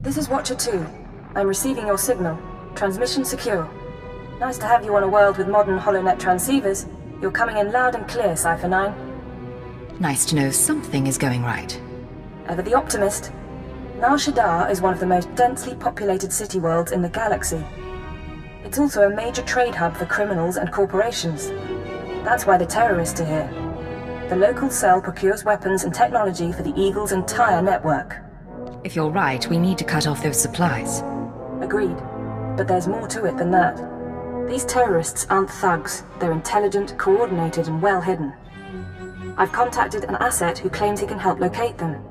This is Watcher 2. I'm receiving your signal. Transmission secure. Nice to have you on a world with modern HoloNet transceivers. You're coming in loud and clear, Cypher 9. Nice to know something is going right. Ever the optimist. Nar Shaddaa is one of the most densely populated city worlds in the galaxy. It's also a major trade hub for criminals and corporations. That's why the terrorists are here. The local cell procures weapons and technology for the Eagle's entire network. If you're right, we need to cut off those supplies. Agreed. But there's more to it than that. These terrorists aren't thugs. They're intelligent, coordinated, and well hidden. I've contacted an asset who claims he can help locate them.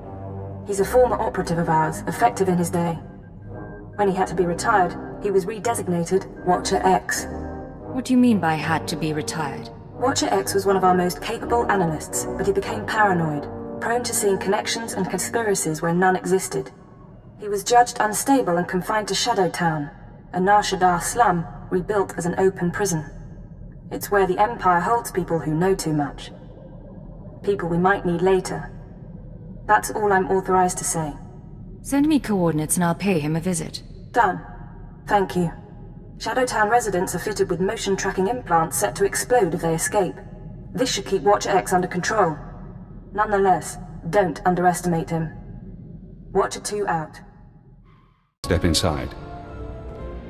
He's a former operative of ours, effective in his day. When he had to be retired, he was redesignated Watcher X. What do you mean by had to be retired? Watcher X was one of our most capable analysts, but he became paranoid, prone to seeing connections and conspiracies where none existed. He was judged unstable and confined to Shadow Town, a Nar Shaddaa slum rebuilt as an open prison. It's where the Empire holds people who know too much. People we might need later. That's all I'm authorized to say. Send me coordinates and I'll pay him a visit. Done. Thank you. Shadowtown residents are fitted with motion tracking implants set to explode if they escape. This should keep Watcher X under control. Nonetheless, don't underestimate him. Watcher 2 out. Step inside.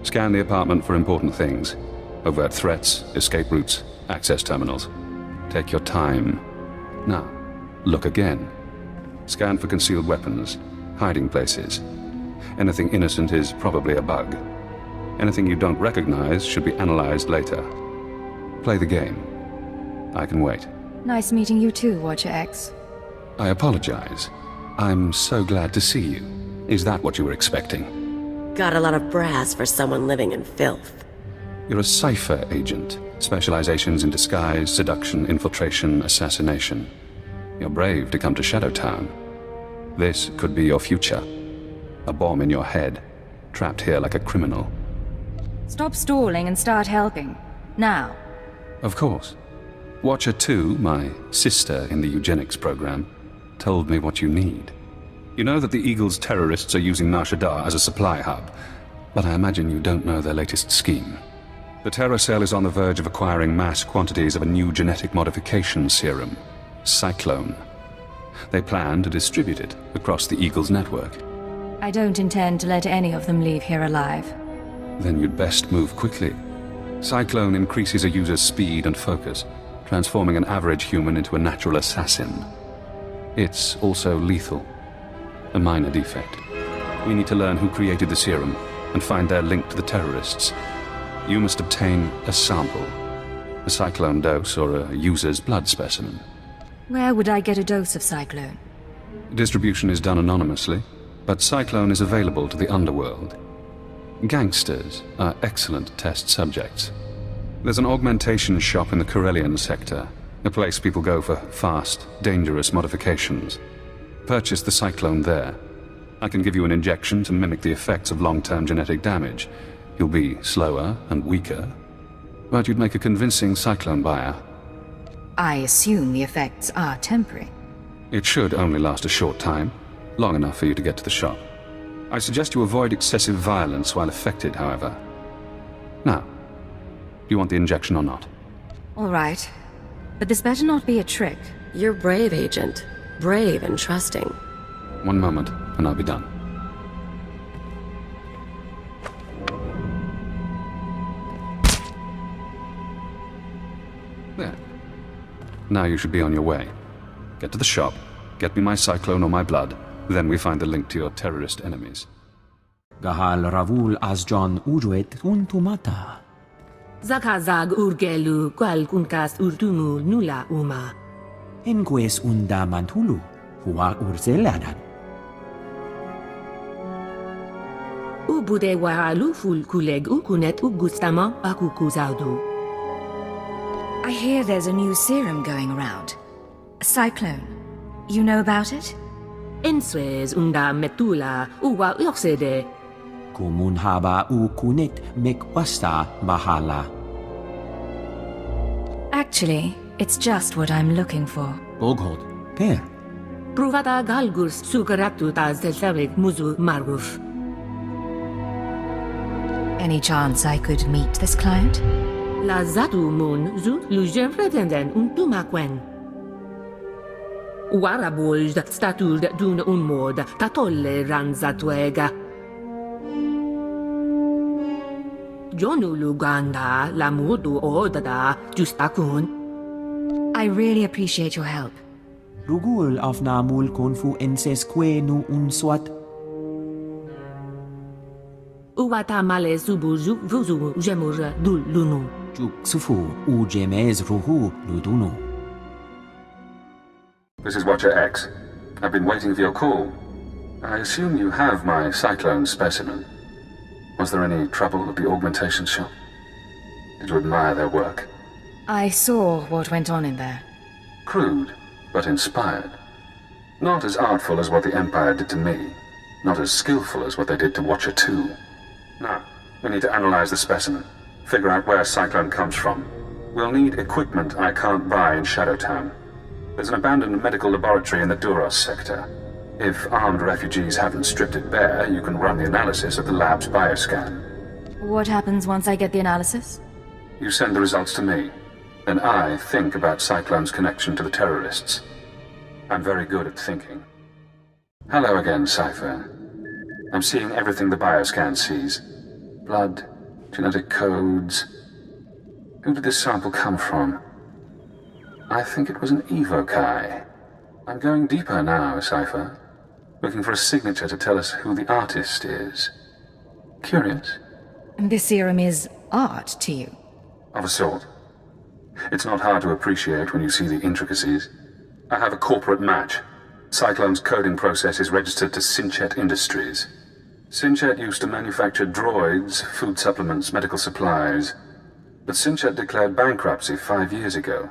Scan the apartment for important things. Overt threats, escape routes, access terminals. Take your time. Now, look again. Scan for concealed weapons, hiding places. Anything innocent is probably a bug. Anything you don't recognize should be analyzed later. Play the game. I can wait. Nice meeting you too, Watcher X. I apologize. I'm so glad to see you. Is that what you were expecting? Got a lot of brass for someone living in filth. You're a cipher agent. Specializations in disguise, seduction, infiltration, assassination. You're brave to come to Shadowtown. This could be your future. A bomb in your head, trapped here like a criminal. Stop stalling and start helping. Now. Of course. Watcher 2, my sister in the eugenics program, told me what you need. You know that the Eagle's terrorists are using Nar Shaddaa as a supply hub, but I imagine you don't know their latest scheme. The terror cell is on the verge of acquiring mass quantities of a new genetic modification serum, Cyclone. They plan to distribute it across the Eagle's network. I don't intend to let any of them leave here alive. Then you'd best move quickly. Cyclone increases a user's speed and focus, transforming an average human into a natural assassin. It's also lethal. A minor defect. We need to learn who created the serum and find their link to the terrorists. You must obtain a sample. A Cyclone dose or a user's blood specimen. Where would I get a dose of Cyclone? Distribution is done anonymously, but Cyclone is available to the underworld. Gangsters are excellent test subjects. There's an augmentation shop in the Corellian sector, a place people go for fast, dangerous modifications. Purchase the Cyclone there. I can give you an injection to mimic the effects of long-term genetic damage. You'll be slower and weaker, but you'd make a convincing Cyclone buyer. I assume the effects are temporary. It should only last a short time, long enough for you to get to the shop. I suggest you avoid excessive violence while affected, however. Now, do you want the injection or not? All right. But this better not be a trick. You're brave, Agent. Brave and trusting. One moment, and I'll be done. There. Now you should be on your way. Get to the shop, get me my Cyclone or my blood, then we find the link to your terrorist enemies. Gahal Ravul Azjan Uruet Untumata. Zakazag urgelu qual kunkas urtumu nula uma. Enques unda mantulu, hua urzeladan. Ubude wahalu ful kuleg ukunet ugustama akukuzaudu. I hear there's a new serum going around. A Cyclone. You know about it? Enswes unda metula uwa yoxede. Kumun haba ukunet mekwasta bahala. Actually, it's just what I'm looking for. Oghod, per. Pruvata galgus sukaratu taz del muzu marguf. Any chance I could meet this client? La zatu mun zu lujem pretenden un tumakwen. Waraboj statud dun un mod tatolle ranzatuega. Jonu luganda la modu odada justakun. I really appreciate your help. Rugul af namul konfu enses kwe nu unswat. Uwata male subuzu vuzu jemur dul lunu. Juk sufu u jemez ruhu ludunu. This is Watcher X. I've been waiting for your call. I assume you have my cyclone specimen. Was there any trouble at the augmentation shop? Did you admire their work? I saw what went on in there. Crude, but inspired. Not as artful as what the Empire did to me. Not as skillful as what they did to Watcher 2. Now, we need to analyze the specimen. Figure out where Cyclone comes from. We'll need equipment I can't buy in Shadowtown. There's an abandoned medical laboratory in the Duros sector. If armed refugees haven't stripped it bare, you can run the analysis of the lab's bioscan. What happens once I get the analysis? You send the results to me. Then I think about Cyclone's connection to the terrorists. I'm very good at thinking. Hello again, Cypher. I'm seeing everything the bioscan sees. Blood, genetic codes. Who did this sample come from? I think it was an evokai. I'm going deeper now, Cypher. Looking for a signature to tell us who the artist is. Curious? This serum is art to you? Of a sort. It's not hard to appreciate when you see the intricacies. I have a corporate match. Cyclone's coding process is registered to Sinchet Industries. Sinchet used to manufacture droids, food supplements, medical supplies. But Sinchet declared bankruptcy 5 years ago.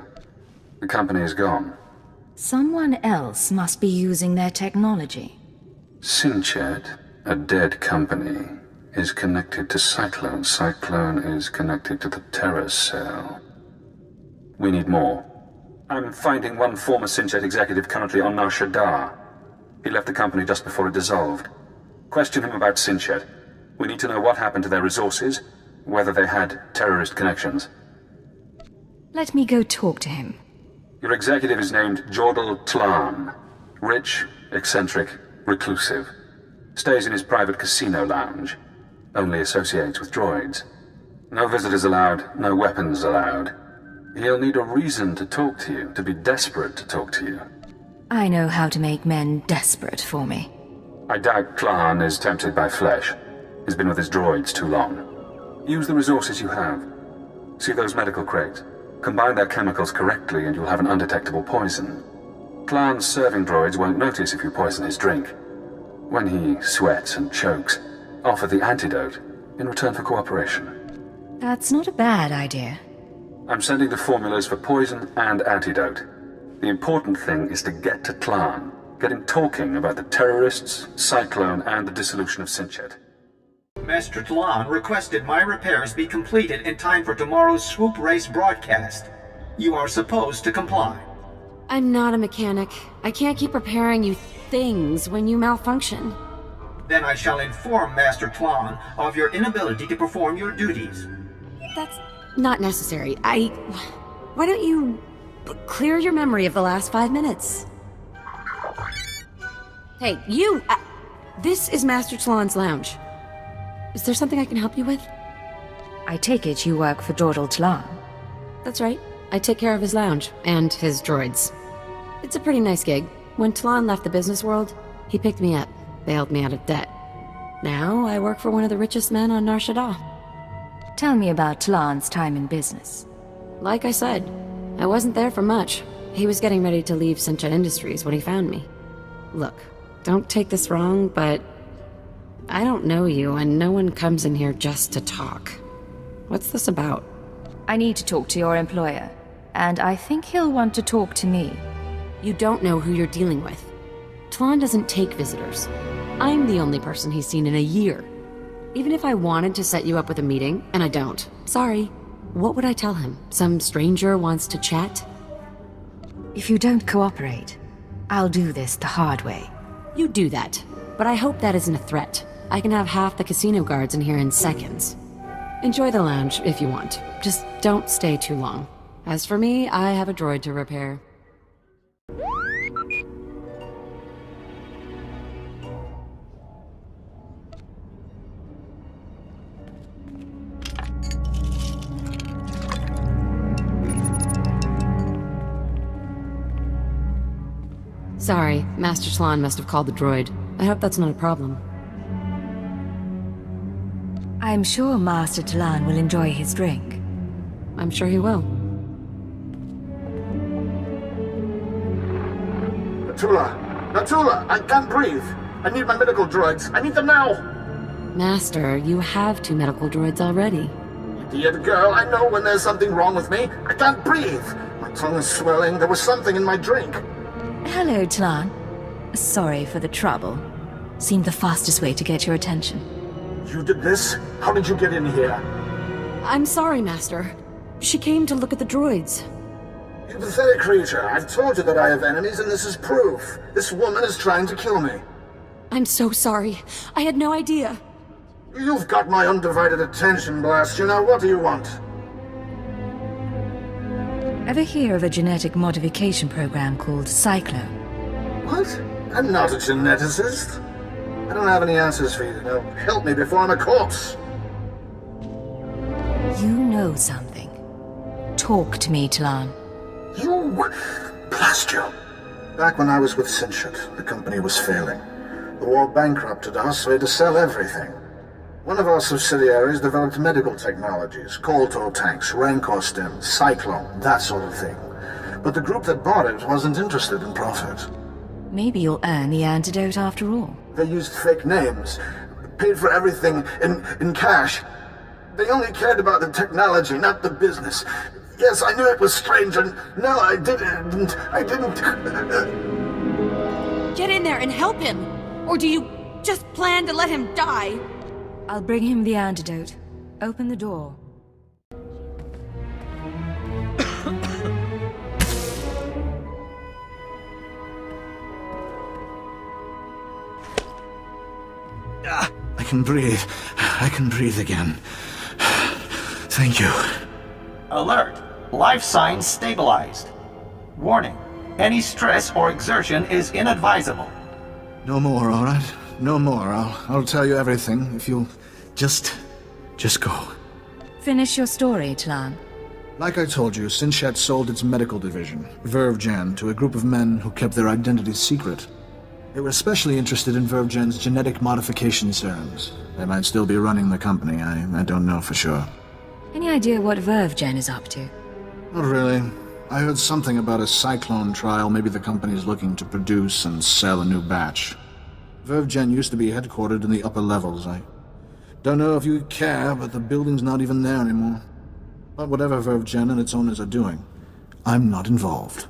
The company is gone. Someone else must be using their technology. Sinchet, a dead company, is connected to Cyclone. Cyclone is connected to the Terror Cell. We need more. I'm finding one former Sinchet executive currently on Nar Shaddaa. He left the company just before it dissolved. Question him about Sinchet. We need to know what happened to their resources, whether they had terrorist connections. Let me go talk to him. Your executive is named Jordal Tlan. Rich, eccentric, reclusive. Stays in his private casino lounge. Only associates with droids. No visitors allowed, no weapons allowed. He'll need a reason to talk to you, to be desperate to talk to you. I know how to make men desperate for me. I doubt Tlan is tempted by flesh. He's been with his droids too long. Use the resources you have. See those medical crates? Combine their chemicals correctly and you'll have an undetectable poison. Tlan's serving droids won't notice if you poison his drink. When he sweats and chokes, offer the antidote in return for cooperation. That's not a bad idea. I'm sending the formulas for poison and antidote. The important thing is to get to Tlan. Get him talking about the terrorists, Cyclone, and the dissolution of Sinchet. Master Tlan requested my repairs be completed in time for tomorrow's swoop race broadcast. You are supposed to comply. I'm not a mechanic. I can't keep repairing you things when you malfunction. Then I shall inform Master Tlan of your inability to perform your duties. That's not necessary. Why don't you clear your memory of the last 5 minutes? Hey, you! This is Master Tlan's lounge. Is there something I can help you with? I take it you work for Jordal Tlan. That's right. I take care of his lounge, and his droids. It's a pretty nice gig. When Tlan left the business world, he picked me up, bailed me out of debt. Now I work for one of the richest men on Nar Shaddaa. Tell me about Tlan's time in business. Like I said, I wasn't there for much. He was getting ready to leave Sinchet Industries when he found me. Look, don't take this wrong, but I don't know you, and no one comes in here just to talk. What's this about? I need to talk to your employer, and I think he'll want to talk to me. You don't know who you're dealing with. Tlan doesn't take visitors. I'm the only person he's seen in a year. Even if I wanted to set you up with a meeting, and I don't, sorry, what would I tell him? Some stranger wants to chat? If you don't cooperate, I'll do this the hard way. You do that, but I hope that isn't a threat. I can have half the casino guards in here in seconds. Enjoy the lounge if you want. Just don't stay too long. As for me, I have a droid to repair. Sorry, Master Tlan must have called the droid. I hope that's not a problem. I'm sure Master Tlan will enjoy his drink. I'm sure he will. Natula, I can't breathe. I need my medical droids. I need them now. Master, you have 2 medical droids already. Idiot girl, I know when there's something wrong with me. I can't breathe. My tongue is swelling. There was something in my drink. Hello, Tlan. Sorry for the trouble. Seemed the fastest way to get your attention. You did this? How did you get in here? I'm sorry, Master. She came to look at the droids. You pathetic creature. I've told you that I have enemies, and this is proof. This woman is trying to kill me. I'm so sorry. I had no idea. You've got my undivided attention, blast you. Now what do you want? Ever hear of a genetic modification program called Cyclone? What? I'm not a geneticist. I don't have any answers for you. Now, help me before I'm a corpse. You know something. Talk to me, Tlan. You... blast you. Back when I was with Sinchat, the company was failing. The war bankrupted us, so we had to sell everything. One of our subsidiaries developed medical technologies, Kolto tanks, Rancor stems, Cyclone, that sort of thing. But the group that bought it wasn't interested in profit. Maybe you'll earn the antidote after all. They used fake names, paid for everything in cash. They only cared about the technology, not the business. Yes, I knew it was strange, and no, I didn't. Get in there and help him! Or do you just plan to let him die? I'll bring him the antidote. Open the door. I can breathe. I can breathe again. Thank you. Alert! Life signs stabilized. Warning. Any stress or exertion is inadvisable. No more, all right? No more. I'll tell you everything if you'll just go. Finish your story, Tlan. Like I told you, Sinchat sold its medical division, Vervgen, to a group of men who kept their identities secret. They were especially interested in Vervgen's genetic modification serums. They might still be running the company, I don't know for sure. Any idea what Vervgen is up to? Not really. I heard something about a Cyclone trial. Maybe the company's looking to produce and sell a new batch. Vervgen used to be headquartered in the upper levels. I don't know if you care, but the building's not even there anymore. But whatever Vervgen and its owners are doing, I'm not involved.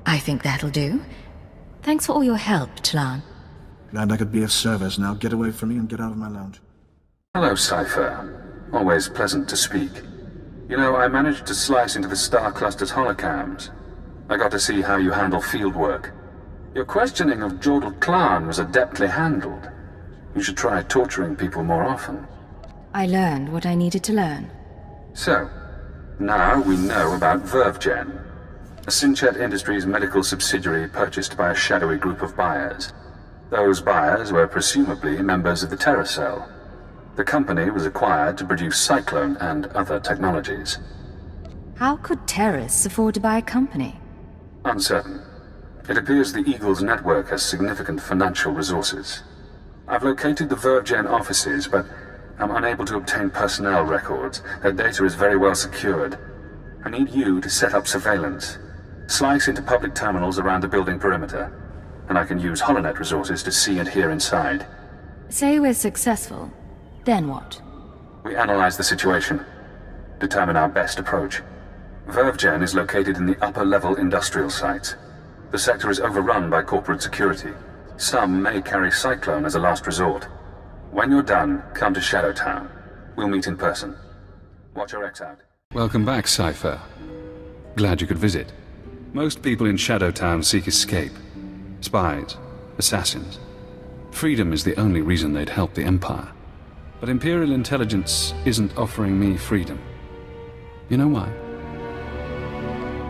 I think that'll do. Thanks for all your help, Tlan. Glad I could be of service. Now get away from me and get out of my lounge. Hello, Cypher. Always pleasant to speak. You know, I managed to slice into the Star Cluster's holocams. I got to see how you handle field work. Your questioning of Jordal Klan was adeptly handled. You should try torturing people more often. I learned what I needed to learn. So, now we know about Vervgen, a Sinchat Industries medical subsidiary purchased by a shadowy group of buyers. Those buyers were presumably members of the Terra Cell. The company was acquired to produce Cyclone and other technologies. How could terrorists afford to buy a company? Uncertain. It appears the Eagle's network has significant financial resources. I've located the Vervgen offices, but I'm unable to obtain personnel records. Their data is very well secured. I need you to set up surveillance. Slice into public terminals around the building perimeter, and I can use HoloNet resources to see and hear inside. Say we're successful. Then what? We analyze the situation, determine our best approach. Vervgen is located in the upper-level industrial sites. The sector is overrun by corporate security. Some may carry Cyclone as a last resort. When you're done, come to Shadow Town. We'll meet in person. Watcher X out. Welcome back, Cypher. Glad you could visit. Most people in Shadow Town seek escape. Spies, assassins. Freedom is the only reason they'd help the Empire. But Imperial intelligence isn't offering me freedom. You know why?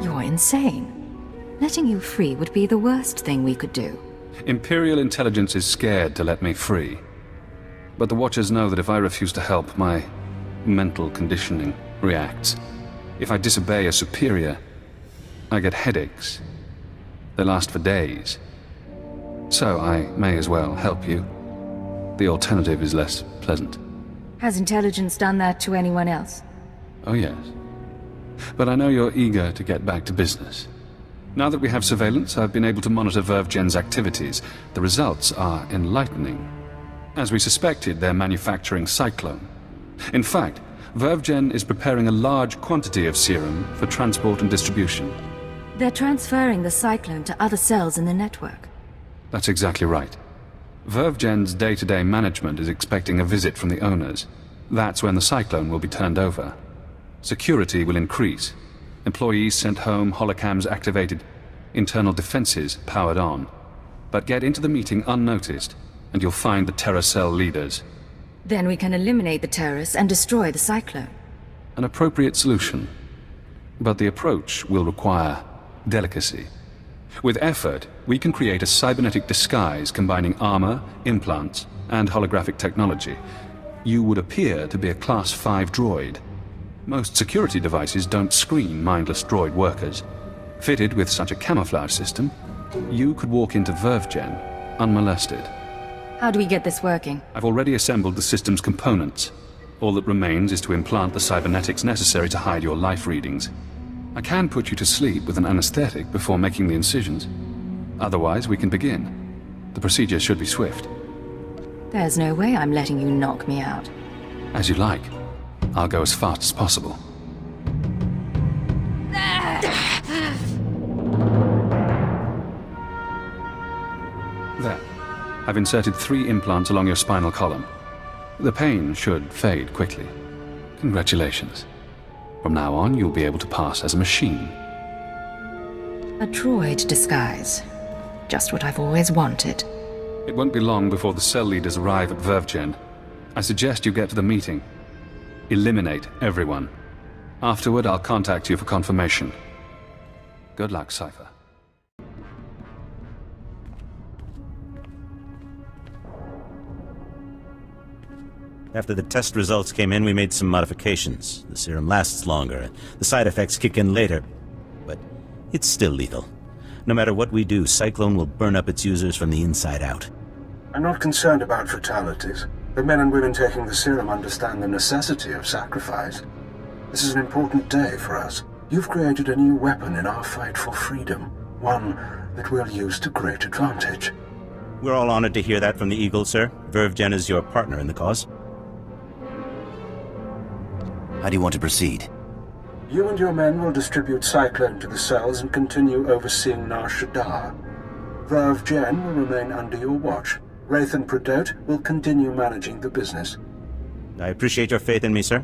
You're insane. Letting you free would be the worst thing we could do. Imperial intelligence is scared to let me free. But the Watchers know that if I refuse to help, my mental conditioning reacts. If I disobey a superior, I get headaches. They last for days. So I may as well help you. The alternative is less pleasant. Has intelligence done that to anyone else? Oh yes. But I know you're eager to get back to business. Now that we have surveillance, I've been able to monitor VervGen's activities. The results are enlightening. As we suspected, they're manufacturing Cyclone. In fact, VervGen is preparing a large quantity of serum for transport and distribution. They're transferring the Cyclone to other cells in the network. That's exactly right. VervGen's day-to-day management is expecting a visit from the owners. That's when the Cyclone will be turned over. Security will increase. Employees sent home, holocams activated, internal defenses powered on. But get into the meeting unnoticed, and you'll find the Terror Cell leaders. Then we can eliminate the terrorists and destroy the Cyclone. An appropriate solution. But the approach will require delicacy. With effort, we can create a cybernetic disguise combining armor, implants, and holographic technology. You would appear to be a Class 5 droid. Most security devices don't screen mindless droid workers. Fitted with such a camouflage system, you could walk into VervGen unmolested. How do we get this working? I've already assembled the system's components. All that remains is to implant the cybernetics necessary to hide your life readings. I can put you to sleep with an anesthetic before making the incisions. Otherwise, we can begin. The procedure should be swift. There's no way I'm letting you knock me out. As you like. I'll go as fast as possible. There. I've inserted 3 implants along your spinal column. The pain should fade quickly. Congratulations. From now on, you'll be able to pass as a machine. A droid disguise. Just what I've always wanted. It won't be long before the cell leaders arrive at VervGen. I suggest you get to the meeting. Eliminate everyone. Afterward, I'll contact you for confirmation. Good luck, Cypher. After the test results came in, we made some modifications. The serum lasts longer, the side effects kick in later. But it's still lethal. No matter what we do, Cyclone will burn up its users from the inside out. I'm not concerned about fatalities. The men and women taking the serum understand the necessity of sacrifice. This is an important day for us. You've created a new weapon in our fight for freedom. One that we'll use to great advantage. We're all honored to hear that from the Eagle, sir. VervGen is your partner in the cause. How do you want to proceed? You and your men will distribute Cyclone to the cells and continue overseeing Nar Shaddaa. VervGen will remain under your watch. Wraith and Pradote will continue managing the business. I appreciate your faith in me, sir.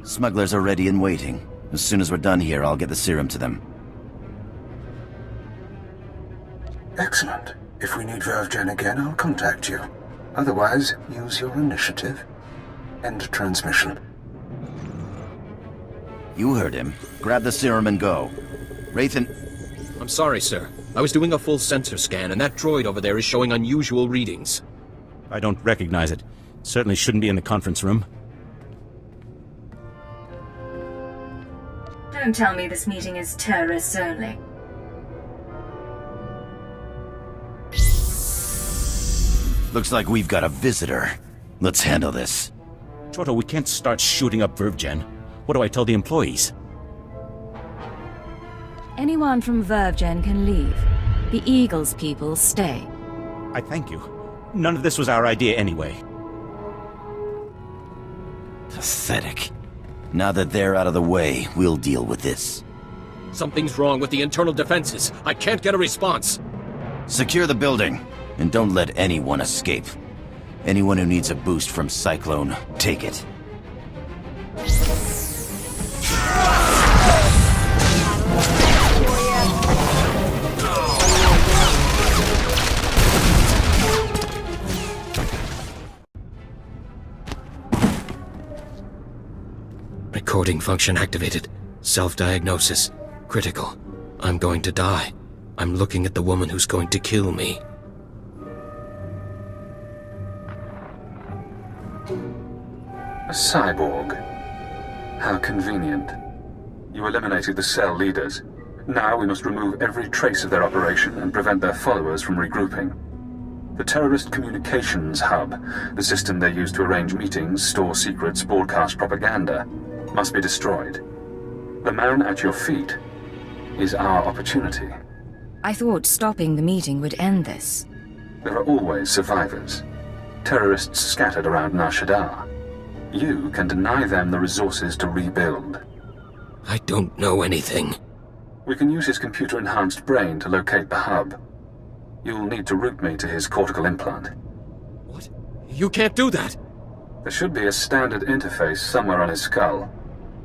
Smugglers are ready and waiting. As soon as we're done here, I'll get the serum to them. Excellent. If we need VervGen again, I'll contact you. Otherwise, use your initiative. End transmission. You heard him. Grab the serum and go. Wraith and... I'm sorry, sir. I was doing a full sensor scan, and that droid over there is showing unusual readings. I don't recognize it. Certainly shouldn't be in the conference room. Don't tell me this meeting is terrorists only. Looks like we've got a visitor. Let's handle this. Choto, we can't start shooting up VervGen. What do I tell the employees? Anyone from VervGen can leave. The Eagle's people stay. I thank you. None of this was our idea anyway. Pathetic. Now that they're out of the way, we'll deal with this. Something's wrong with the internal defenses. I can't get a response. Secure the building, and don't let anyone escape. Anyone who needs a boost from Cyclone, take it. Recording function activated. Self-diagnosis. Critical. I'm going to die. I'm looking at the woman who's going to kill me. A cyborg. How convenient. You eliminated the cell leaders. Now we must remove every trace of their operation and prevent their followers from regrouping. The terrorist communications hub, the system they use to arrange meetings, store secrets, broadcast propaganda, must be destroyed. The man at your feet is our opportunity. I thought stopping the meeting would end this. There are always survivors. Terrorists scattered around Nar Shaddaa. You can deny them the resources to rebuild. I don't know anything. We can use his computer-enhanced brain to locate the hub. You'll need to route me to his cortical implant. What? You can't do that! There should be a standard interface somewhere on his skull.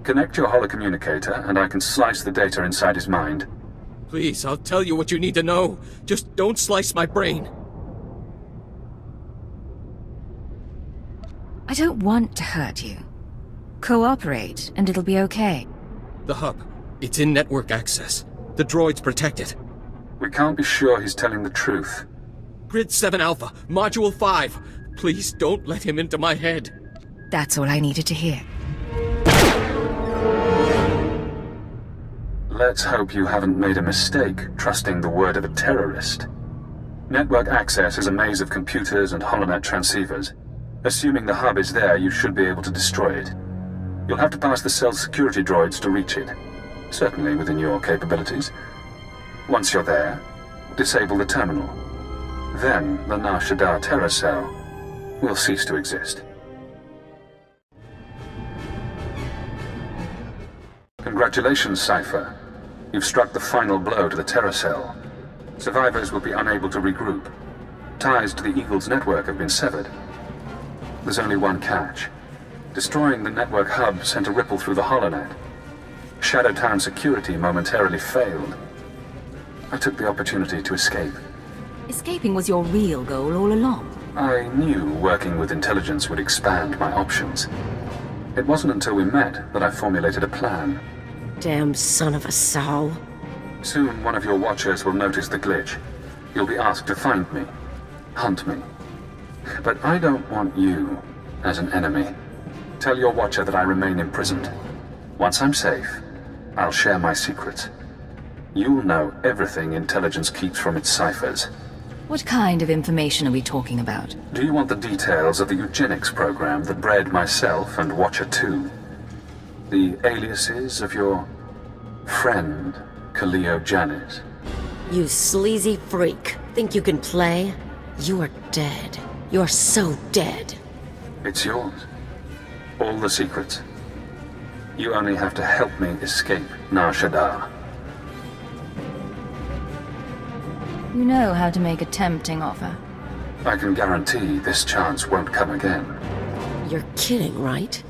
Connect your holocommunicator, and I can slice the data inside his mind. Please, I'll tell you what you need to know. Just don't slice my brain. I don't want to hurt you. Cooperate, and it'll be okay. The hub. It's in network access. The droid's protected. We can't be sure he's telling the truth. Grid 7 Alpha, Module 5. Please don't let him into my head. That's all I needed to hear. Let's hope you haven't made a mistake trusting the word of a terrorist. Network access is a maze of computers and holonet transceivers. Assuming the hub is there, you should be able to destroy it. You'll have to pass the cell's security droids to reach it. Certainly within your capabilities. Once you're there, disable the terminal. Then the Nar Shaddaa terror cell will cease to exist. Congratulations, Cypher. You've struck the final blow to the terror cell. Survivors will be unable to regroup. Ties to the Eagle's network have been severed. There's only one catch. Destroying the network hub sent a ripple through the holonet. Shadowtown security momentarily failed. I took the opportunity to escape. Escaping was your real goal all along. I knew working with intelligence would expand my options. It wasn't until we met that I formulated a plan. Damn son of a sow. Soon one of your watchers will notice the glitch. You'll be asked to find me, hunt me. But I don't want you as an enemy. Tell your watcher that I remain imprisoned. Once I'm safe, I'll share my secrets. You'll know everything intelligence keeps from its ciphers. What kind of information are we talking about? Do you want the details of the eugenics program that bred myself and Watcher 2? The aliases of your friend, Darth Jadus? You sleazy freak. Think you can play? You are dead. You're so dead. It's yours. All the secrets. You only have to help me escape Nar Shaddaa. You know how to make a tempting offer. I can guarantee this chance won't come again. You're kidding, right?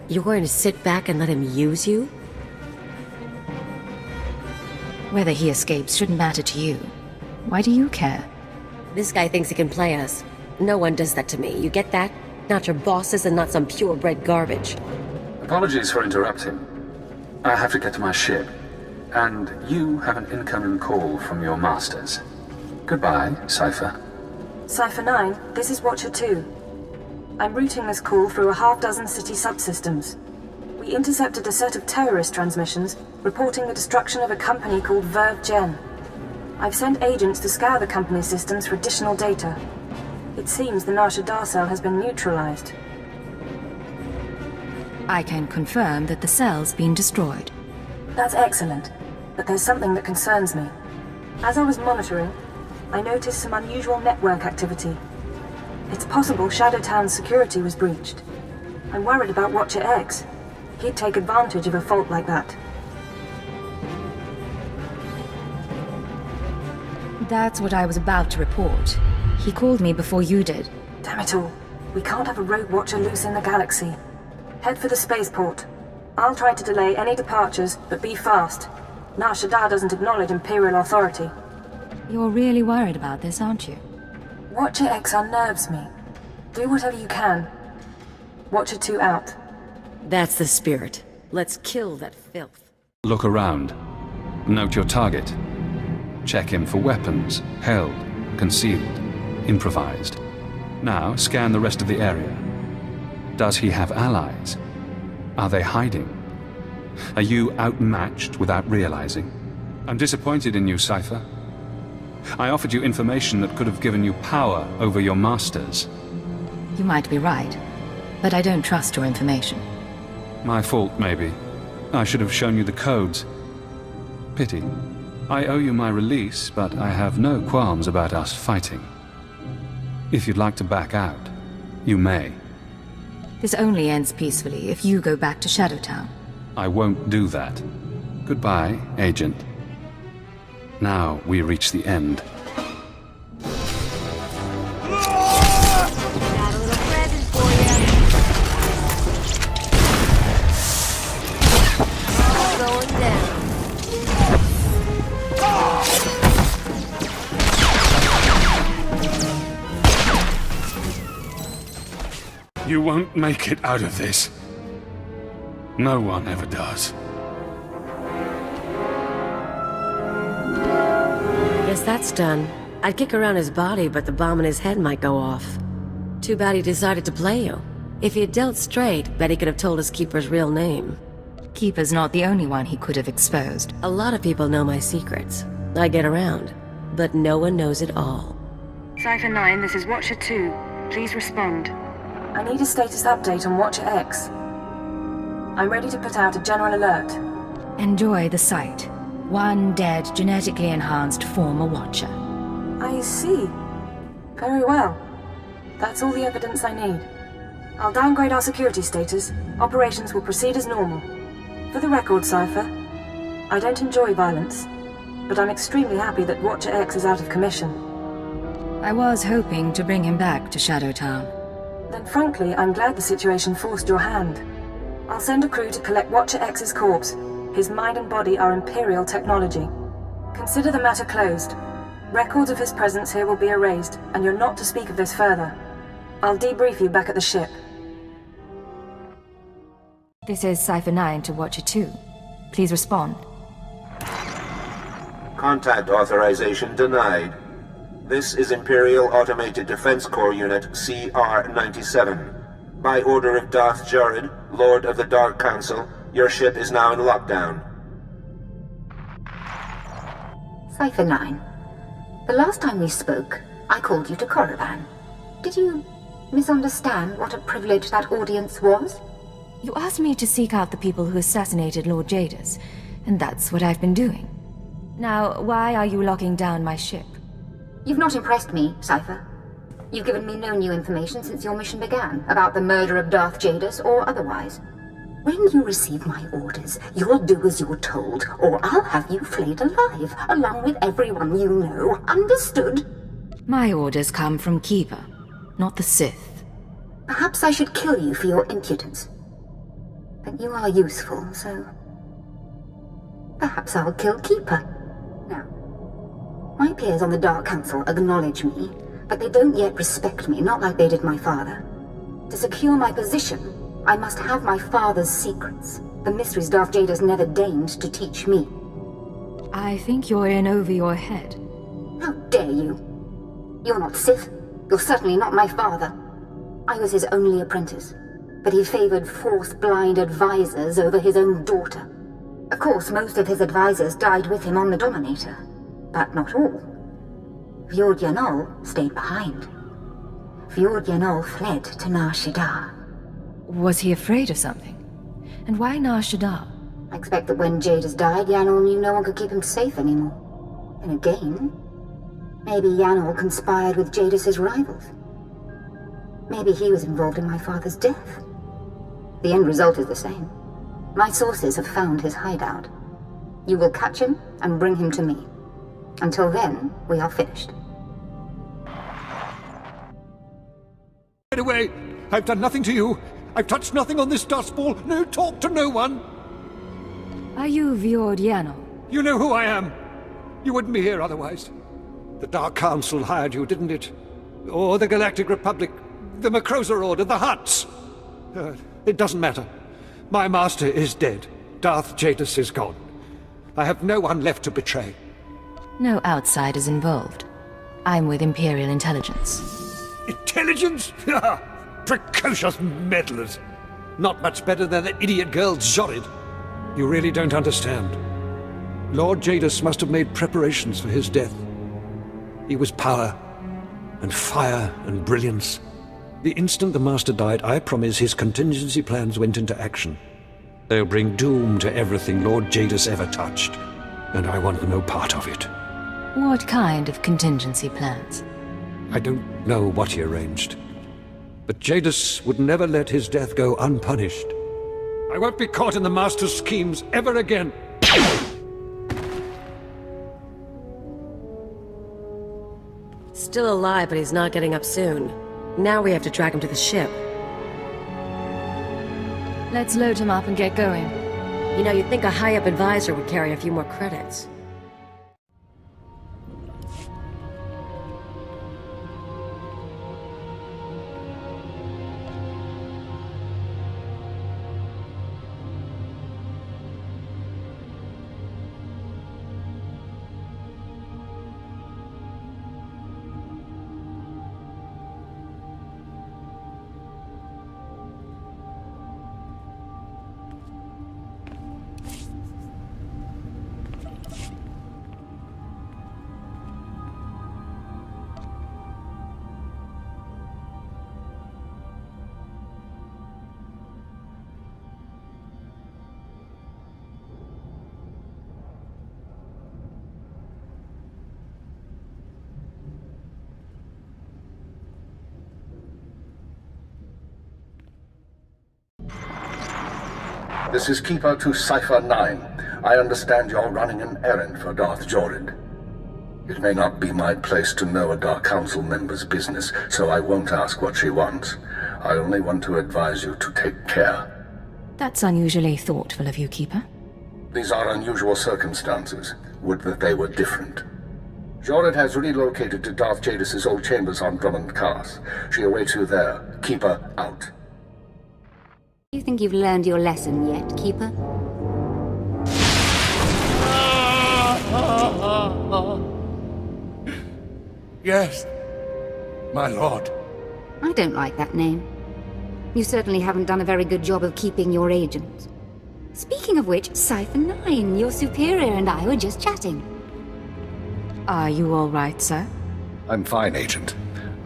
You're going to sit back and let him use you? Whether he escapes shouldn't matter to you. Why do you care? This guy thinks he can play us. No one does that to me, you get that? Not your bosses and not some purebred garbage. Apologies for interrupting. I have to get to my ship. And you have an incoming call from your masters. Goodbye, Cypher. Cypher 9, this is Watcher 2. I'm routing this call through a half-dozen city subsystems. We intercepted a set of terrorist transmissions reporting the destruction of a company called Verve Gen. I've sent agents to scour the company's systems for additional data. It seems the Nar Shaddaa cell has been neutralized. I can confirm that the cell's been destroyed. That's excellent, but there's something that concerns me. As I was monitoring, I noticed some unusual network activity. It's possible Shadowtown's security was breached. I'm worried about Watcher X. He'd take advantage of a fault like that. That's what I was about to report. He called me before you did. Damn it all. We can't have a rogue Watcher loose in the galaxy. Head for the spaceport. I'll try to delay any departures, but be fast. Nar Shaddaa doesn't acknowledge Imperial authority. You're really worried about this, aren't you? Watcher X unnerves me. Do whatever you can. Watcher 2 out. That's the spirit. Let's kill that filth. Look around. Note your target. Check him for weapons, held, concealed, improvised. Now, scan the rest of the area. Does he have allies? Are they hiding? Are you outmatched without realizing? I'm disappointed in you, Cypher. I offered you information that could have given you power over your masters. You might be right, but I don't trust your information. My fault, maybe. I should have shown you the codes. Pity. I owe you my release, but I have no qualms about us fighting. If you'd like to back out, you may. This only ends peacefully if you go back to Shadowtown. I won't do that. Goodbye, Agent. Now we reach the end. Got a little present for you. All going down. You won't make it out of this. No one ever does. Guess that's done. I'd kick around his body, but the bomb in his head might go off. Too bad he decided to play you. If he had dealt straight, bet he could have told us Keeper's real name. Keeper's not the only one he could have exposed. A lot of people know my secrets. I get around, but no one knows it all. Cypher 9, this is Watcher 2. Please respond. I need a status update on Watcher X. I'm ready to put out a general alert. Enjoy the sight. One dead, genetically enhanced former Watcher. I see. Very well. That's all the evidence I need. I'll downgrade our security status. Operations will proceed as normal. For the record, Cypher, I don't enjoy violence, but I'm extremely happy that Watcher X is out of commission. I was hoping to bring him back to Shadowtown. Then frankly, I'm glad the situation forced your hand. I'll send a crew to collect Watcher X's corpse. His mind and body are Imperial technology. Consider the matter closed. Records of his presence here will be erased, and you're not to speak of this further. I'll debrief you back at the ship. This is Cypher 9 to Watcher 2. Please respond. Contact authorization denied. This is Imperial Automated Defense Corps Unit CR-97. By order of Darth Jadus, Lord of the Dark Council, your ship is now in lockdown. Cypher 9. The last time we spoke, I called you to Korriban. Did you misunderstand what a privilege that audience was? You asked me to seek out the people who assassinated Lord Jadus, and that's what I've been doing. Now, why are you locking down my ship? You've not impressed me, Cypher. You've given me no new information since your mission began, about the murder of Darth Jadus or otherwise. When you receive my orders, you'll do as you're told, or I'll have you flayed alive, along with everyone you know. Understood? My orders come from Keeper, not the Sith. Perhaps I should kill you for your impudence. But you are useful, so... perhaps I'll kill Keeper. Now, my peers on the Dark Council acknowledge me, but they don't yet respect me, not like they did my father. To secure my position, I must have my father's secrets, the mysteries Darth Jadus never deigned to teach me. I think you're in over your head. How dare you? You're not Sith. You're certainly not my father. I was his only apprentice, but he favored Force-blind advisors over his own daughter. Of course, most of his advisors died with him on the Dominator, but not all. Fjord Yanol stayed behind. Fjord Yanol fled to Nar Shaddaa. Was he afraid of something? And why Nar Shaddaa? I expect that when Jadus died, Yanol knew no one could keep him safe anymore. And again, maybe Yanol conspired with Jadus's rivals. Maybe he was involved in my father's death. The end result is the same. My sources have found his hideout. You will catch him and bring him to me. Until then, we are finished. Get away! I've done nothing to you! I've touched nothing on this dust ball! No talk to no one! Are you Fjord Yanol? You know who I am! You wouldn't be here otherwise. The Dark Council hired you, didn't it? Or the Galactic Republic, the Macrosa Order, the Hutts! It doesn't matter. My master is dead. Darth Jadus is gone. I have no one left to betray. No outsiders involved. I'm with Imperial Intelligence. Intelligence? Precocious meddlers. Not much better than that idiot girl Jorid. You really don't understand. Lord Jadus must have made preparations for his death. He was power, and fire, and brilliance. The instant the Master died, I promise his contingency plans went into action. They'll bring doom to everything Lord Jadus ever touched, and I want no part of it. What kind of contingency plans? I don't know what he arranged, but Jadus would never let his death go unpunished. I won't be caught in the Master's schemes ever again. Still alive, but he's not getting up soon. Now we have to drag him to the ship. Let's load him up and get going. You know, you'd think a high-up advisor would carry a few more credits. This is Keeper to Cipher 9. I understand you're running an errand for Darth Jadus. It may not be my place to know a Dark Council member's business, so I won't ask what she wants. I only want to advise you to take care. That's unusually thoughtful of you, Keeper. These are unusual circumstances. Would that they were different. Jadus has relocated to Darth Jadus' old chambers on Drummond Cars. She awaits you there. Keeper out. You think you've learned your lesson yet, Keeper? Yes, my lord. I don't like that name. You certainly haven't done a very good job of keeping your agents. Speaking of which, Cipher 9, your superior and I were just chatting. Are you all right, sir? I'm fine, Agent.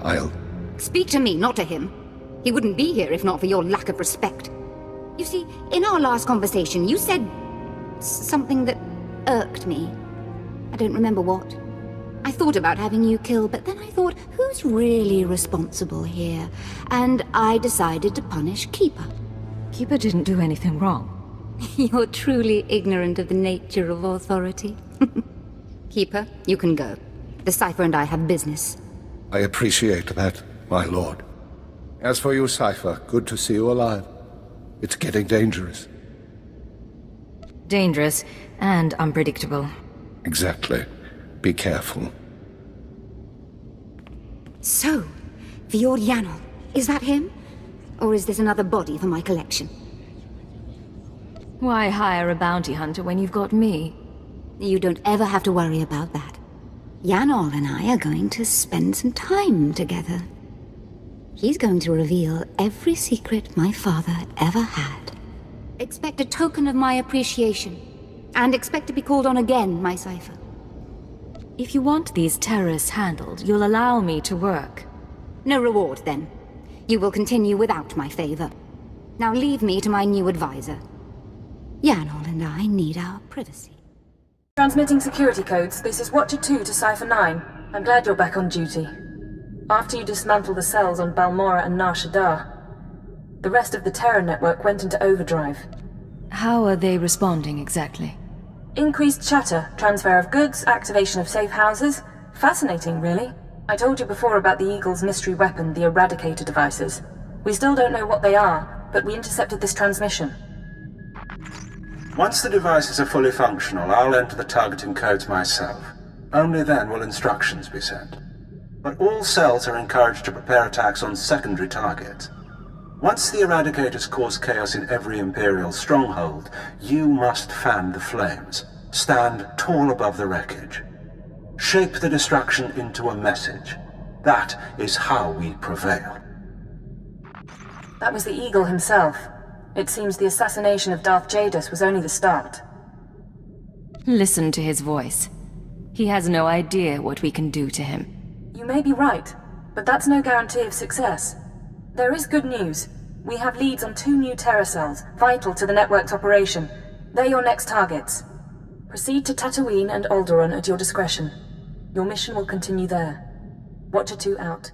I'll... Speak to me, not to him. He wouldn't be here if not for your lack of respect. You see, in our last conversation, you said something that irked me. I don't remember what. I thought about having you killed, but then I thought, who's really responsible here? And I decided to punish Keeper. Keeper didn't do anything wrong. You're truly ignorant of the nature of authority. Keeper, you can go. The Cipher and I have business. I appreciate that, my lord. As for you, Cipher, good to see you alive. It's getting dangerous. Dangerous and unpredictable. Exactly. Be careful. So, Vior, is that him? Or is this another body for my collection? Why hire a bounty hunter when you've got me? You don't ever have to worry about that. Yanol and I are going to spend some time together. He's going to reveal every secret my father ever had. Expect a token of my appreciation. And expect to be called on again, my Cipher. If you want these terrorists handled, you'll allow me to work. No reward, then. You will continue without my favor. Now leave me to my new advisor. Yanol and I need our privacy. Transmitting security codes, this is Watcher 2 to Cipher 9. I'm glad you're back on duty. After you dismantle the cells on Balmora and Nar Shaddaa, the rest of the Terror network went into overdrive. How are they responding exactly? Increased chatter, transfer of goods, activation of safe houses. Fascinating, really. I told you before about the Eagle's mystery weapon, the Eradicator devices. We still don't know what they are, but we intercepted this transmission. Once the devices are fully functional, I'll enter the targeting codes myself. Only then will instructions be sent. But all cells are encouraged to prepare attacks on secondary targets. Once the Eradicators cause chaos in every Imperial stronghold, you must fan the flames. Stand tall above the wreckage. Shape the destruction into a message. That is how we prevail. That was the Eagle himself. It seems the assassination of Darth Jadus was only the start. Listen to his voice. He has no idea what we can do to him. You may be right, but that's no guarantee of success. There is good news. We have leads on 2 new Terra cells, vital to the network's operation. They're your next targets. Proceed to Tatooine and Alderaan at your discretion. Your mission will continue there. Watcher 2 out.